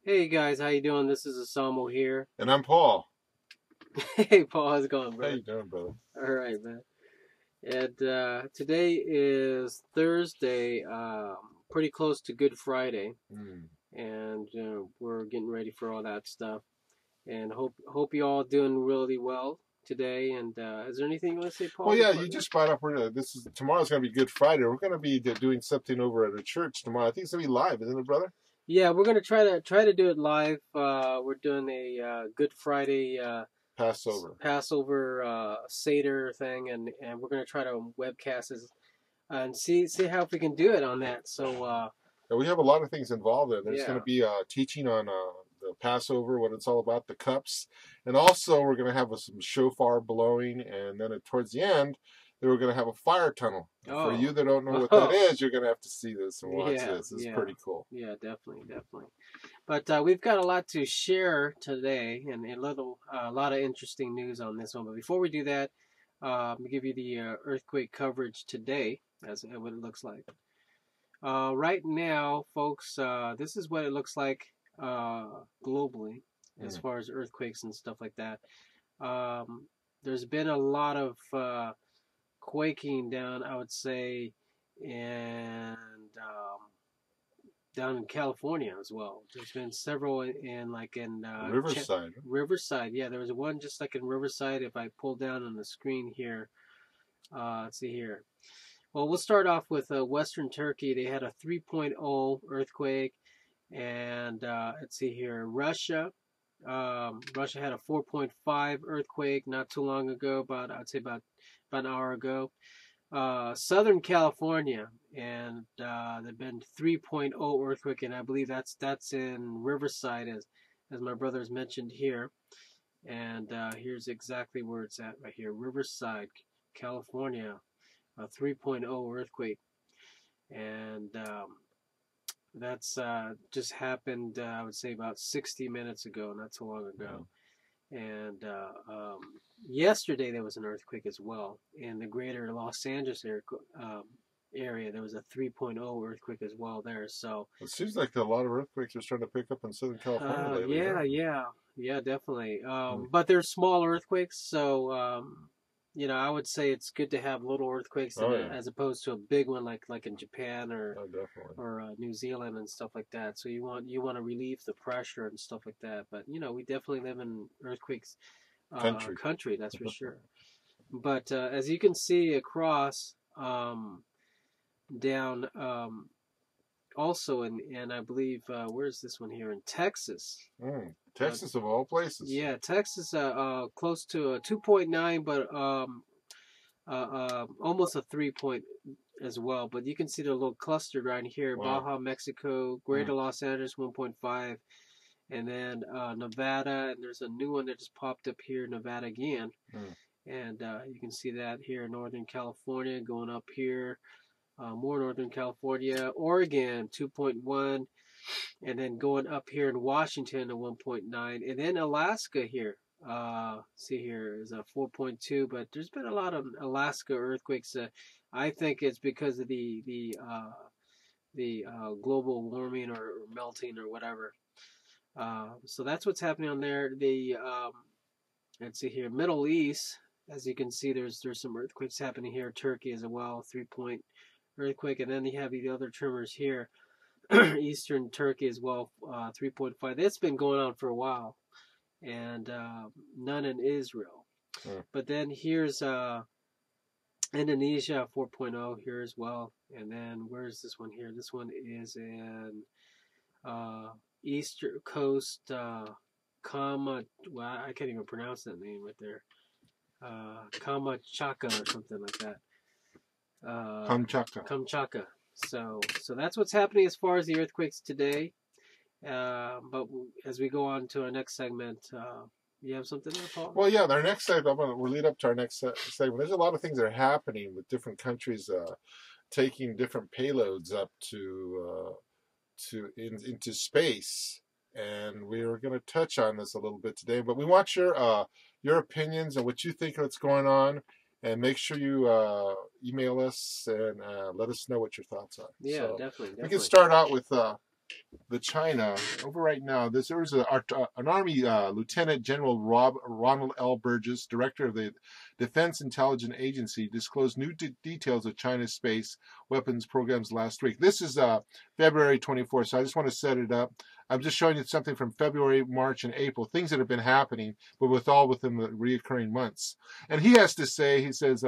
Hey guys, how you doing? This is Isamu here. And I'm Paul. Hey Paul, how's it going, How brother? you doing, brother? All right, man. And today is Thursday, pretty close to Good Friday, Mm. and we're getting ready for all that stuff. And hope you all doing really well today. And is there anything you want to say, Well, Paul? yeah, Before you just brought up tomorrow's gonna be Good Friday. We're gonna be doing something over at a church tomorrow. I think it's gonna be live, isn't it, brother? yeah, we're gonna try to do it live. We're doing a Good Friday Passover. Passover Seder thing, and we're gonna try to webcast this and see how we can do it on that. So And we have a lot of things involved there. There's yeah. gonna be teaching on the Passover, what it's all about, the cups, and also we're gonna have some shofar blowing, and then towards the end, they were gonna have a fire tunnel. And for you Oh. that don't know what that Oh. is, you're gonna have to see this and watch Yeah, this. It's yeah, pretty cool. yeah, definitely. But we've got a lot to share today, and a lot of interesting news on this one. But before we do that, I'm gonna give you the earthquake coverage today, as what it looks like. Right now, folks, this is what it looks like globally as Mm. far as earthquakes and stuff like that. There's been a lot of quaking down, I would say, and down in California as well. There's been several in Riverside. Riverside. Yeah, there was one just like in Riverside. If I pull down on the screen here, let's see here. Well, we'll start off with Western Turkey. They had a 3.0 earthquake, and let's see here, Russia. Russia had a 4.5 earthquake not too long ago. I'd say about an hour ago. Southern California, and there've been 3.0 earthquake, and I believe that's in Riverside, as my brother's mentioned here. And here's exactly where it's at right here, Riverside, California, a 3.0 earthquake, and that's just happened. I would say about 60 minutes ago, not too long ago. And yesterday there was an earthquake as well in the greater Los Angeles area. There was a 3.0 earthquake as well there. So It seems like a lot of earthquakes are starting to pick up in Southern California lately, huh? yeah, definitely. Mm. But they're small earthquakes, so I would say it's good to have little earthquakes Oh, yeah. as opposed to a big one like in Japan Oh, definitely. or New Zealand and stuff like that. So you want to relieve the pressure and stuff like that. But we definitely live in earthquakes Country. country, that's for sure. But as you can see across down also and I believe where's this one here in Texas. Texas of all places. Yeah, Texas close to a 2.9, but almost a 3 point as well. But you can see the little cluster right here: Wow. Baja, Mexico, Greater Los Angeles 1.5, and then Nevada, and there's a new one that just popped up here, Nevada again. And you can see that here, Northern California going up here, more Northern California, Oregon 2.1, and then going up here in Washington to 1.9, and then Alaska here. See here is a 4.2, but there's been a lot of Alaska earthquakes. I think it's because of the global warming or melting or whatever. So that's what's happening on there. Let's see here, Middle East. As you can see, there's some earthquakes happening here. Turkey as well, 3-point earthquake, and then you have the other tremors here. Eastern Turkey as well, 3.5. It's been going on for a while, and none in Israel. But then here's Indonesia, 4.0 here as well. And then where's this one here? This one is in Eastern Coast, well, I can't even pronounce that name right there. Kamchatka or something like that. Kamchatka. So that's what's happening as far as the earthquakes today. But as we go on to our next segment, you have something there, Paul? Well, yeah, our next segment, we'll lead up to our next segment. There's a lot of things that are happening with different countries taking different payloads up into space, and we are going to touch on this a little bit today. But we want your opinions and what you think of what's going on. And make sure you email us and let us know what your thoughts are. Yeah, so definitely. We can start out with the China over right now. There was an Army Lieutenant General Ronald L. Burgess, director of the Defense Intelligence Agency, disclosed new details of China's space weapons programs last week. This is February 24th, so I just want to set it up. I'm just showing you something from February, March, and April, things that have been happening, but within the reoccurring months. And he has to say, he says,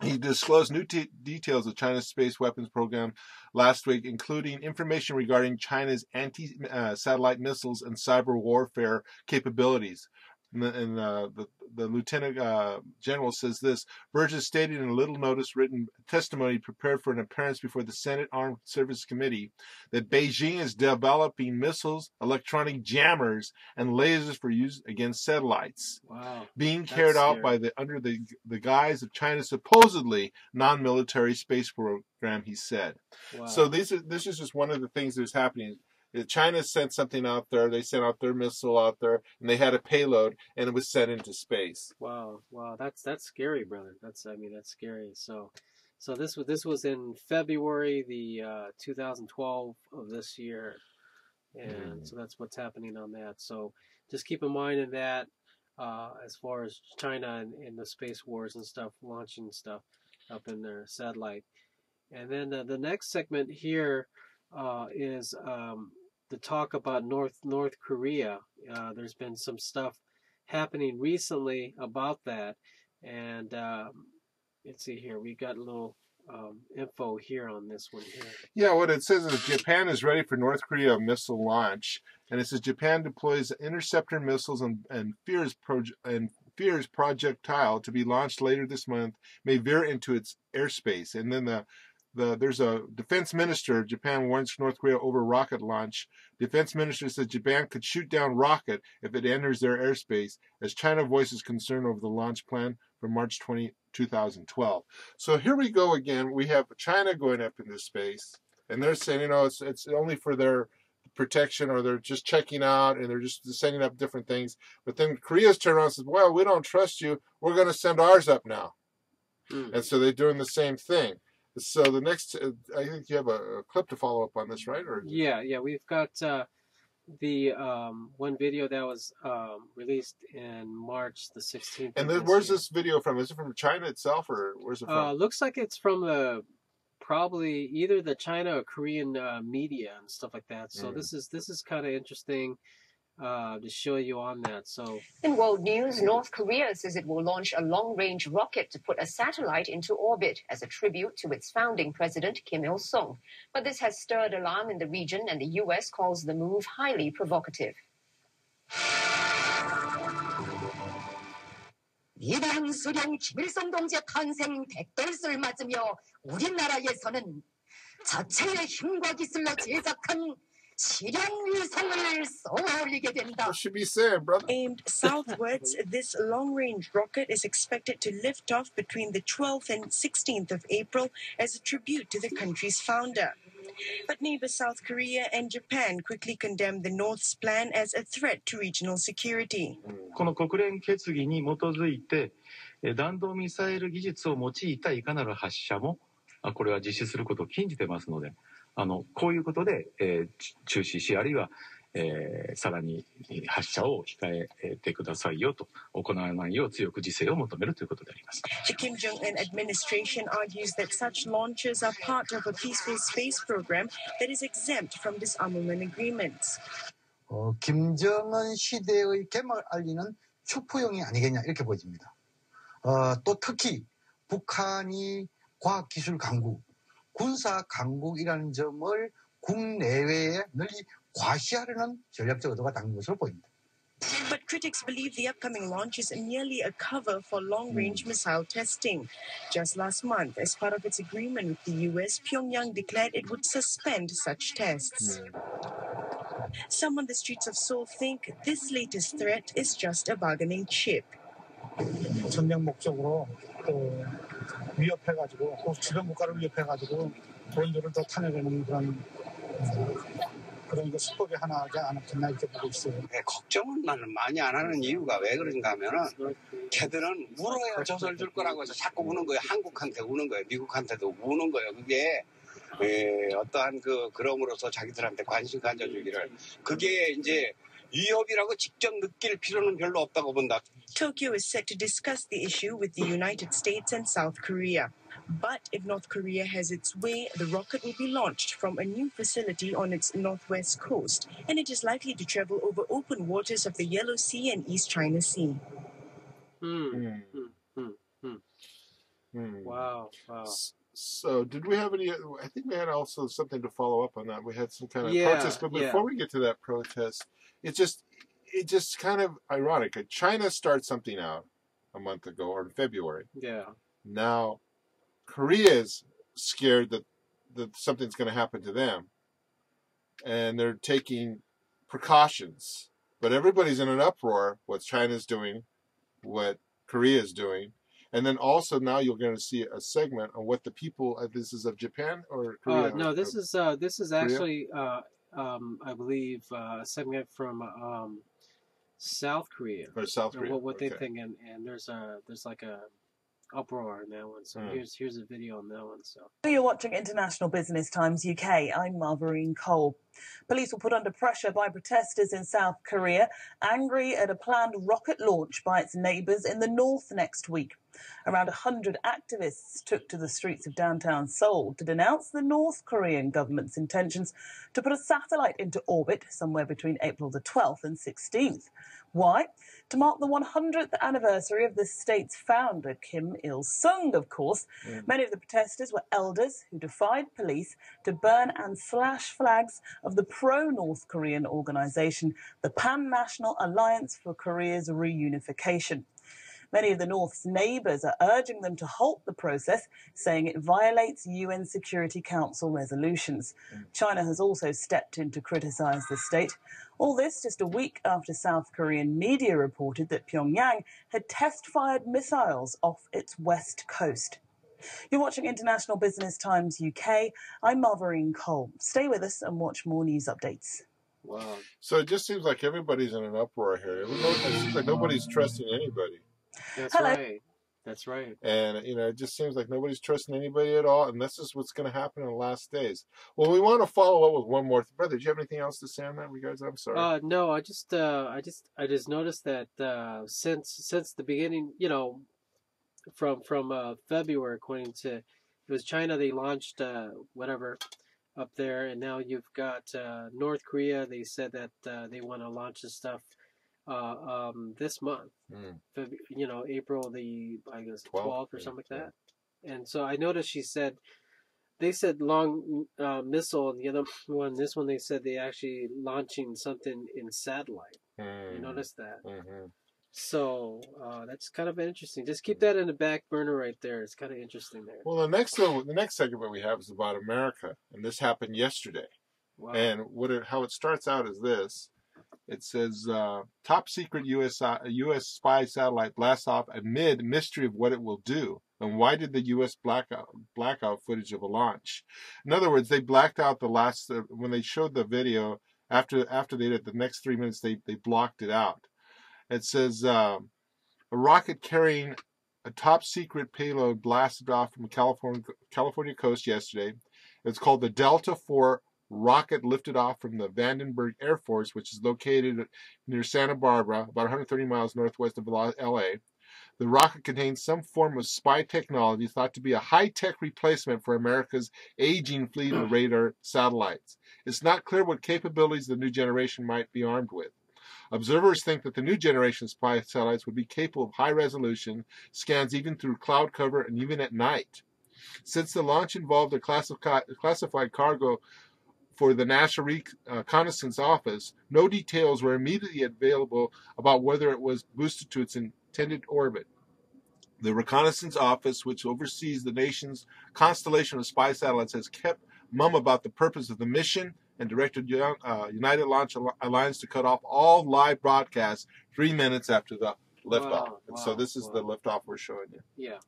he disclosed new details of China's space weapons program last week, including information regarding China's anti-satellite missiles and cyber warfare capabilities. And the Lieutenant General says this: Burgess stated in a little notice written testimony prepared for an appearance before the Senate Armed Services Committee that Beijing is developing missiles, electronic jammers, and lasers for use against satellites. Wow. Being carried out by under the guise of China's supposedly non-military space program, he said. Wow. So this is just one of the things that's happening. China sent something out there. They sent out their missile out there, and they had a payload, and it was sent into space. Wow, that's scary, brother. That's scary. So this was in February, the 2012 of this year, and so that's what's happening on that. So just keep in mind in that as far as China and the space wars and stuff, launching stuff up in their satellite. And then the next segment here is the talk about North Korea. There's been some stuff happening recently about that, and let's see here. We got a little info here on this one here. Yeah, what it says is Japan is ready for North Korea missile launch, and it says Japan deploys interceptor missiles and fears projectile to be launched later this month may veer into its airspace. And then there's a defense minister. Japan warns North Korea over rocket launch. Defense minister says Japan could shoot down rocket if it enters their airspace, as China voices concern over the launch plan for March 20, 2012. So here we go again. We have China going up into space, and they're saying, it's only for their protection, or they're just checking out, and they're just sending up different things. But then Korea's turned around and says, well, we don't trust you. We're going to send ours up now. And so they're doing the same thing. So the next, I think you have a clip to follow up on this, right? Or yeah, we've got the one video that was released in March the 16th. And then where's this video from? Is it from China itself, or where's it from? Looks like it's from probably either the China or Korean media and stuff like that. So this is kind of interesting to show you on that. So in world news, North Korea says it will launch a long-range rocket to put a satellite into orbit as a tribute to its founding president, Kim Il-sung. But this has stirred alarm in the region, and the U.S. calls the move highly provocative. 위대한 수령 김일성 동지의 탄생 100돌을 맞으며 우리나라에서는 자체의 힘과 기술로 제작한 What should be said, brother? Aimed southwards, this long-range rocket is expected to lift off between the 12th and 16th of April as a tribute to the country's founder. But neighbors South Korea and Japan quickly condemned the North's plan as a threat to regional security. この国連決議に基づいて、弾道ミサイル技術を用いたいかなる発射も、これは実施することを禁じてますので、こういうことで、中止し、あるいは、さらに発射を控えてくださいよと、行わないよう強く自制を求めるということであります。The Kim Jong-un administration argues that such launches are part of a peaceful space program that is exempt from disarmament agreements. 김정은 시대의 개막을 알리는 슈퍼용이 아니겠냐 이렇게 보여집니다. 또 특히 북한이 과학기술 강국, 군사 강국이라는 점을 국내외에 널리 과시하려는 전략적 의도가 담긴 것으로 보입니다. But critics believe the upcoming launch is merely a cover for long-range missile testing. Just last month, as part of its agreement with the U.S., Pyongyang declared it would suspend such tests. Some on the streets of Seoul think this latest threat is just a bargaining chip. 전략 목적으로 또 위협해가지고 또 주변 국가를 위협해가지고 본土를 더 탄압하는 그런 거 수법이 하나지 않았겠나 이렇게 보고 있어요. 걱정은 나는 많이 안 하는 이유가 왜 그런가 하면은 걔들은 울어야 젖을 줄 거라고 해서 자꾸 우는 거예요. 한국한테 우는 거예요. 미국한테도 우는 거예요. 그게 어떠한 그럼으로써 자기들한테 관심 가져주기를 그게 이제 위협이라고 직접 느낄 필요는 별로 없다고 본다. Tokyo is set to discuss the issue with the United States and South Korea. But if North Korea has its way, the rocket will be launched from a new facility on its northwest coast, and it is likely to travel over open waters of the Yellow Sea and East China Sea. Wow. So, did we have any? I think we had also something to follow up on that. We had some kind of protest, but before we get to that protest, it's just kind of ironic. China started something out a month ago, or in February. Yeah. Now, Korea's scared that something's going to happen to them, and they're taking precautions. But everybody's in an uproar. What China's doing, what Korea's doing. And then also now you're going to see a segment on what the people. This is of Japan or Korea? No, this is actually I believe a segment from South Korea. Or South Korea. What they think, and there's like a uproar in that one. So here's a video on that one. So you're watching International Business Times UK. I'm Marvarine Cole. Police were put under pressure by protesters in South Korea, angry at a planned rocket launch by its neighbours in the north next week. Around 100 activists took to the streets of downtown Seoul to denounce the North Korean government's intentions to put a satellite into orbit somewhere between April the 12th and 16th. Why? To mark the 100th anniversary of the state's founder, Kim Il-sung, of course. Many of the protesters were elders who defied police to burn and slash flags of the pro-North Korean organisation, the Pan-National Alliance for Korea's Reunification. Many of the North's neighbours are urging them to halt the process, saying it violates UN Security Council resolutions. China has also stepped in to criticise the state. All this just a week after South Korean media reported that Pyongyang had test-fired missiles off its west coast. You're watching International Business Times UK. I'm Marvarine Cole. Stay with us and watch more news updates. Wow. So it just seems like everybody's in an uproar here. It seems like nobody's trusting anybody. That's right. That's right. And, it just seems like nobody's trusting anybody at all. And this is what's going to happen in the last days. Well, we want to follow up with one more. Brother, do you have anything else to say on that regards? I'm sorry. No, I just noticed that since the beginning, from February, according to, it was China, they launched whatever up there. And now you've got North Korea. They said that they want to launch this stuff this month, April the 12th or something like that. And so I noticed they said long missile, and the other one, this one, they said they actually launching something in satellite. You noticed that? So that's kind of interesting. Just keep that in the back burner right there. It's kind of interesting there. Well, the next segment we have is about America, and this happened yesterday. Wow. And how it starts out is this. It says, top secret U.S. spy satellite blasts off amid mystery of what it will do. And why did the U.S. blackout footage of a launch? In other words, they blacked out the last, when they showed the video, after they did the next 3 minutes, they blocked it out. It says, a rocket carrying a top secret payload blasted off from the California coast yesterday. It's called the Delta IV rocket lifted off from the Vandenberg Air Force, which is located near Santa Barbara, about 130 miles northwest of L.A. The rocket contains some form of spy technology thought to be a high-tech replacement for America's aging fleet of radar satellites. It's not clear what capabilities the new generation might be armed with. Observers think that the new generation spy satellites would be capable of high-resolution scans even through cloud cover and even at night. Since the launch involved a classified cargo for the National Reconnaissance Office, no details were immediately available about whether it was boosted to its intended orbit. The Reconnaissance Office, which oversees the nation's constellation of spy satellites, has kept mum about the purpose of the mission and directed United Launch Alliance to cut off all live broadcasts 3 minutes after the liftoff. So this is the liftoff we're showing you. Yeah.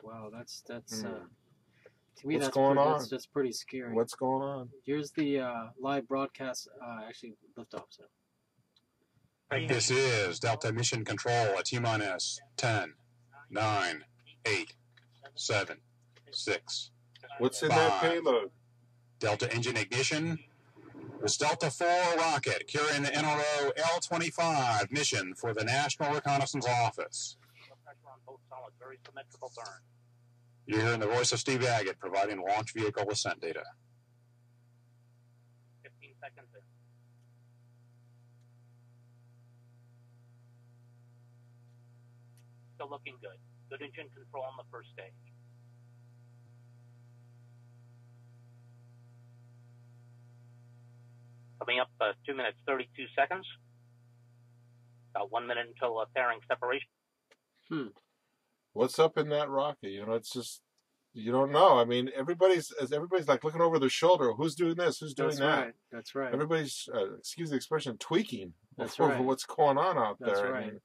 Wow, that's to me, that's pretty scary. What's going on? Here's the live broadcast, actually liftoff. So. This is Delta Mission Control at T-minus 10, 9, 8, 7, 6. What's in 5, that payload? Delta engine ignition. This Delta 4 rocket carrying the NRO L-25 mission for the National Reconnaissance Office. Pressure on both solids, very symmetrical burn. You're hearing the voice of Steve Agate providing launch vehicle ascent data. 15 seconds in. Still looking good. Good engine control on the first stage. Coming up, 2 minutes, 32 seconds. About 1 minute until pairing separation. What's up in that rocket? You know, it's just, you don't know. I mean, everybody's like looking over their shoulder. Who's doing this? Who's doing that? Right. That's right. Everybody's, excuse the expression, tweaking That's over right. what's going on out That's there. right. I mean,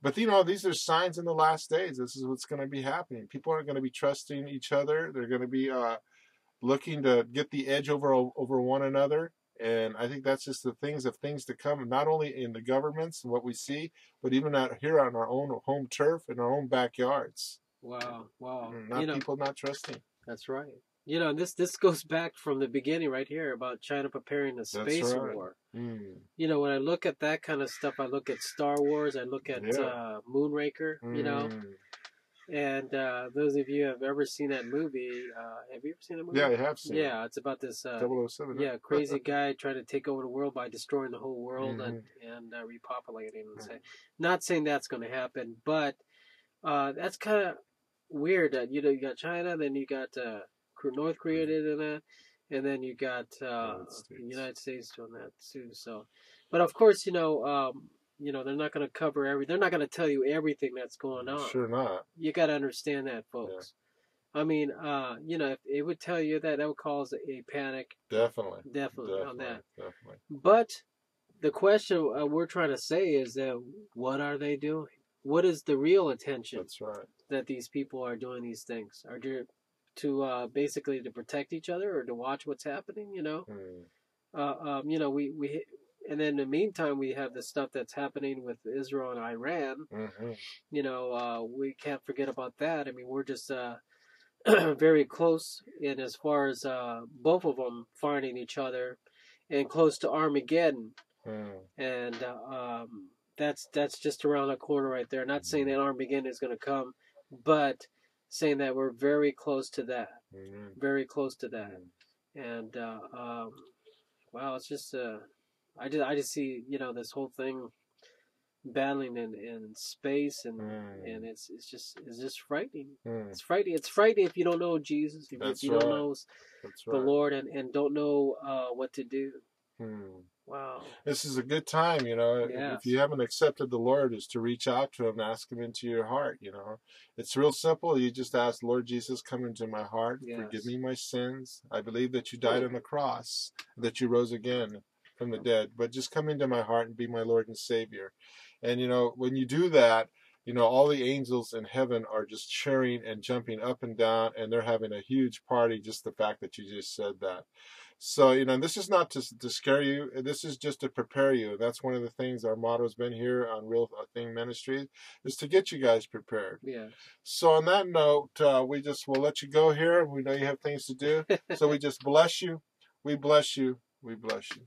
but, you know, these are signs in the last days. This is what's going to be happening. People aren't going to be trusting each other. They're going to be looking to get the edge over one another. And I think that's just the things to come, not only in the governments and what we see, but even out here on our own home turf, in our own backyards. Wow. People not trusting. That's right. You know, this goes back from the beginning right here about China preparing the space war. You know, when I look at that kind of stuff, I look at Star Wars, I look at Moonraker, you know. And those of you who have ever seen that movie, have you ever seen that movie? Yeah, I have seen it. Yeah, it's about this 007. crazy guy trying to take over the world by destroying the whole world and repopulating. Not saying that's going to happen, but that's kind of weird. You know, you got China, then you got North Korea did that, and then you got the United States doing that too. So, but of course, you know, they're not going to cover they're not going to tell you everything that's going on. Sure not. You got to understand that, folks. Yeah. I mean, you know, if it would tell you that would cause a panic. Definitely on that. Definitely. But the question we're trying to say is that what are they doing? What is the real intention? That's right. That these people are doing these things? Are they to basically to protect each other or to watch what's happening? You know, you know, we. And then in the meantime, we have the stuff that's happening with Israel and Iran. You know, we can't forget about that. I mean, we're just very close in as far as both of them fighting each other and close to Armageddon. And that's just around the corner right there. Not saying that Armageddon is going to come, but saying that we're very close to that. Very close to that. And, wow, it's just... I just see, you know, this whole thing battling in space and it's just frightening. It's frightening. It's frightening if you don't know Jesus, if you don't know the Lord and don't know what to do. Wow. This is a good time, you know. If you haven't accepted the Lord, is to reach out to Him, ask Him into your heart, you know. It's real simple. You just ask, Lord Jesus, come into my heart. Forgive me my sins. I believe that you died on the cross, that you rose again from the dead, but just come into my heart and be my Lord and Savior. And, you know, when you do that, you know, all the angels in heaven are just cheering and jumping up and down, and they're having a huge party, just the fact that you just said that. So, you know, this is not to scare you. This is just to prepare you. That's one of the things our motto has been here on Real Thing Ministries, is to get you guys prepared. Yeah. So on that note, we'll let you go here. We know you have things to do. So we just bless you. We bless you. We bless you.